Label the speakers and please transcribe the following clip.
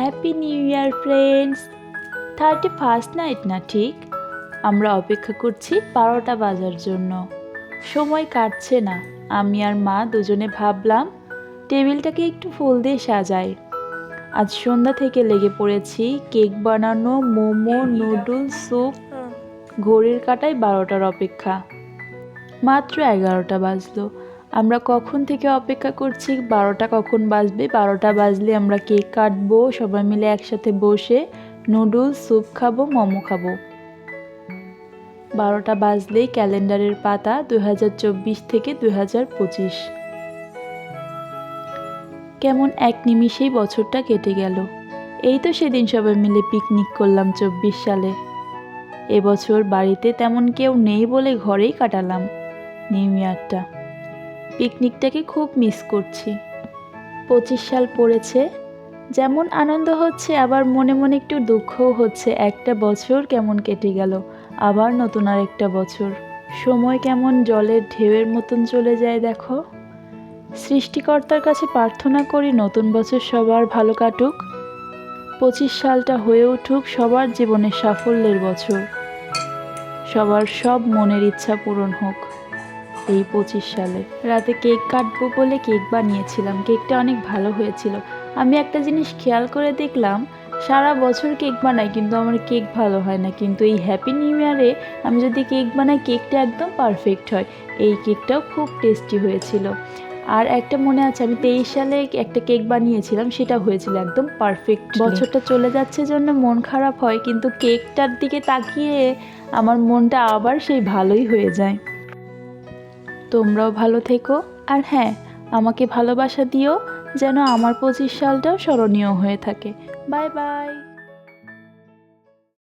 Speaker 1: Happy new year friends. 31st night না ঠিক? আমরা অপেক্ষা করছি 12টা বাজার জন্য। সময় কাটছে না। আমি আর মা দুজনে ভাবলাম টেবিলটাকে একটু ফুল দিয়ে সাজাই। আজ সন্ধ্যা থেকে লেগে পড়েছি কেক বানানো, মোমো, নুডলস, স্যুপ। ঘড়ির কাঁটায় 12টার অপেক্ষা। মাত্র 11টা বাজলো। আমরা কখন থেকে অপেক্ষা করছি 12টা কখন বাজবে, 12টা বাজলে আমরা কেক কাটবো, সবাই মিলে একসাথে বসে নুডলস, স্যুপ খাবো, মোমো খাবো। 12টা বাজলেই ক্যালেন্ডারের পাতা 2024 থেকে 2025। কেমন এক নিমিষেই বছরটা কেটে গেল। এই তো সেদিন সবাই মিলে পিকনিক করলাম 24 সালে। এবছর বাড়িতে তেমন কেউ নেই বলে ঘরেই কাটালাম নিউ ইয়ারটা। পিকনিকটাকে খুব মিস করছি। 25 সাল পড়েছে, যেমন আনন্দ হচ্ছে আবার মনে মনে একটু দুঃখও হচ্ছে। একটা বছর কেমন কেটে গেল, আবার নতুন আর একটা বছর। সময় কেমন জলের ঢেউয়ের মতন চলে যায় দেখো। সৃষ্টিকর্তার কাছে প্রার্থনা করি নতুন বছর সবার ভালো কাটুক। 25 সালটা হয়ে উঠুক সবার জীবনে সাফল্যের বছর। সবার সব মনের ইচ্ছা পূরণ হোক এই 25 সালে। রাতে কেক কাটবো বলে কেক বানিয়েছিলাম। কেকটা অনেক ভালো হয়েছিল। আমি একটা জিনিস খেয়াল করে দেখলাম, সারা বছর কেক বানাই কিন্তু আমার কেক ভালো হয় না, কিন্তু এই হ্যাপি নিউ ইয়ারে আমি যদি কেক বানাই কেকটা একদম পারফেক্ট হয়। এই কেকটাও খুব টেস্টি হয়েছিল। আর একটা মনে আছে, আমি 23 সালে একটা কেক বানিয়েছিলাম, সেটা হয়েছিল একদম পারফেক্ট। বছরটা চলে যাচ্ছে জন্য মন খারাপ হয়, কিন্তু কেকটার দিকে তাকিয়ে আমার মনটা আবার সেই ভালোই হয়ে যায়। তোমরাও ভালো থেকো, আর হ্যাঁ, আমাকে ভালোবাসা দিও যেন আমার 25 সালটাও স্মরণীয় হয়ে থাকে। Bye bye.